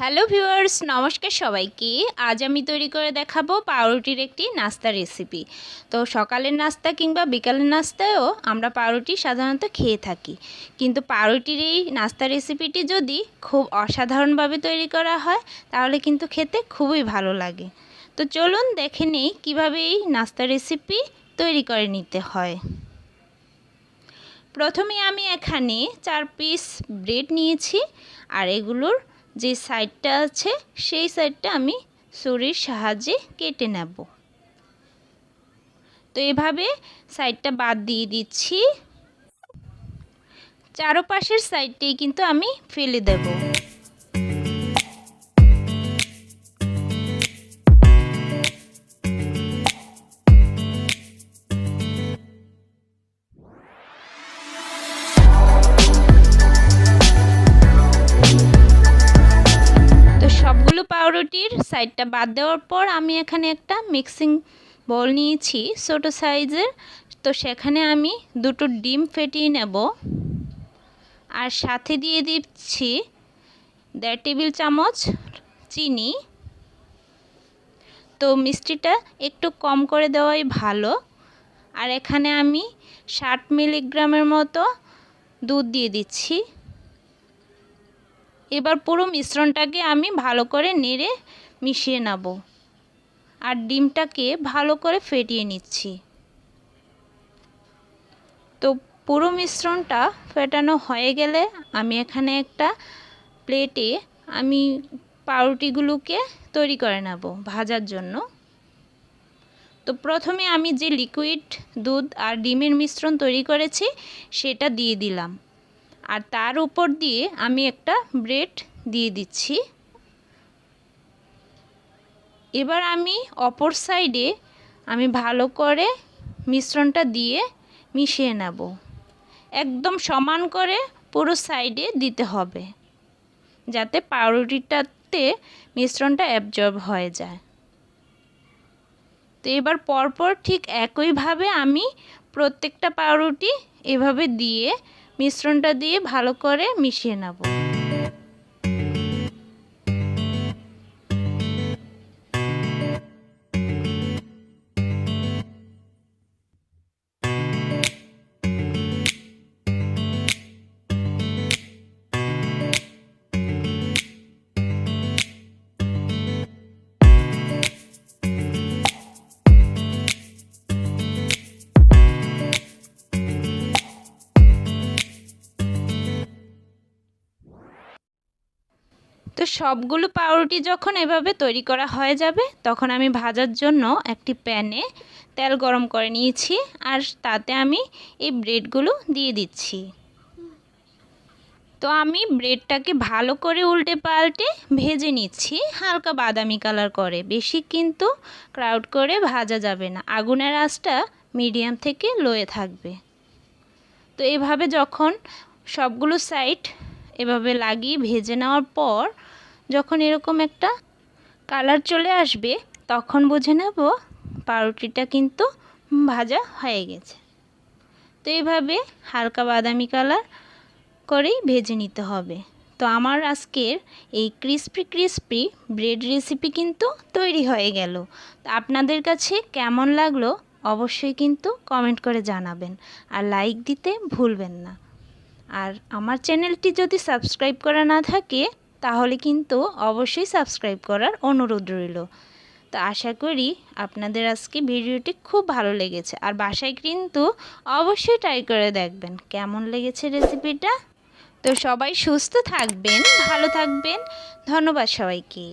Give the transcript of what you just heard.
Hello viewers, নমস্কার সবাইকে। আজ আমি তৈরি করে দেখাবো পাউরুটির একটি নাস্তা রেসিপি। তো সকালের নাস্তা কিংবা বিকালের নাস্তায়ও আমরা পাউরুটি সাধারণত খেয়ে থাকি, কিন্তু পাউরুটির এই নাস্তা রেসিপিটি যদি খুব অসাধারণভাবে তৈরি করা হয় তাহলে কিন্তু খেতে খুবই ভালো লাগে। তো চলুন দেখে নেই কীভাবে এই নাস্তা রেসিপি তৈরি করে নিতে হয়। প্রথমে আমি এখানে 4 পিস ব্রেড নিয়েছি, আর এগুলোর যে সাইডটা আছে সেই সাইডটা আমি ছুরির সাহায্যে কেটে নেব। তো এভাবে সাইডটা বাদ দিয়ে দিচ্ছি, চারপাশের সাইডটাই কিন্তু আমি ফেলে দেব। সবগুলো পাউরুটির সাইডটা বাদ দেওয়ার পর আমি এখানে একটা মিক্সিং বল নিয়েছি ছোট সাইজের। তো সেখানে আমি দুটো ডিম ফেটিয়ে নেব, আর সাথে দিয়ে দিচ্ছি 1.5 টেবিল চামচ চিনি। তো মিষ্টিটা একটু কম করে দেওয়াই ভালো। আর এখানে আমি 60 মিলিগ্রামের মতো দুধ দিয়ে দিচ্ছি। এবার পুরো মিশ্রণটাকে আমি ভালো করে নেড়ে মিশিয়ে নেব, আর ডিমটাকে ভালো করে ফেটিয়ে নিচ্ছি। তো পুরো মিশ্রণটা ফেটানো হয়ে গেলে আমি এখানে একটা প্লেটে আমি পাউরুটিগুলোকে তৈরি করে নেব ভাজার জন্য। তো প্রথমে আমি যে লিকুইড দুধ আর ডিমের মিশ্রণ তৈরি করেছি সেটা দিয়ে দিলাম, আর তার উপর দিয়ে আমি একটা ব্রেড দিয়ে দিচ্ছি। এবার আমি অপর সাইডে আমি ভালো করে মিশ্রণটা দিয়ে মিশিয়ে নেব। একদম সমান করে পুরো সাইডে দিতে হবে, যাতে পাউরুটিটাতে মিশ্রণটা অ্যাবজর্ব হয়ে যায়। তো এবার পরপর ঠিক একইভাবে আমি প্রত্যেকটা পাউরুটি এভাবে দিয়ে মিশ্রণটা দিয়ে ভালো করে মিশিয়ে নেব। তো সবগুলো পাউরুটি যখন এভাবে তৈরি করা হয়ে যাবে তখন আমি ভাজার জন্য একটি প্যানে তেল গরম করে নিয়েছি, আর তাতে আমি এই ব্রেডগুলো দিয়ে দিচ্ছি। তো আমি ব্রেডটাকে ভালো করে উল্টে পাল্টে ভেজে নিচ্ছি হালকা বাদামি কালার করে, বেশি কিন্তু ক্রাউড করে ভাজা যাবে না। আগুনের আঁচটা মিডিয়াম থেকে লোয়ে থাকবে। তো এভাবে যখন সবগুলো সাইড এভাবে লাগিয়ে ভেজে নেওয়ার পর যখন এরকম একটা কালার চলে আসবে তখন বুঝে নেব পাউরুটিটা কিন্তু ভাজা হয়ে গেছে। তো এইভাবে হালকা বাদামি কালার করেই ভেজে নিতে হবে। তো আমার আজকের এই ক্রিস্পি ব্রেড রেসিপি কিন্তু তৈরি হয়ে গেল। তো আপনাদের কাছে কেমন লাগলো অবশ্যই কিন্তু কমেন্ট করে জানাবেন, আর লাইক দিতে ভুলবেন না। আর আমার চ্যানেলটি যদি সাবস্ক্রাইব করা না থাকে তাহলে কিন্তু অবশ্যই সাবস্ক্রাইব করার অনুরোধ রইল। তো আশা করি আপনাদের আজকে ভিডিওটি খুব ভালো লেগেছে, আর বাসায় কিন্তু অবশ্যই ট্রাই করে দেখবেন কেমন লেগেছে রেসিপিটা। তো সবাই সুস্থ থাকবেন, ভালো থাকবেন। ধন্যবাদ সবাইকে।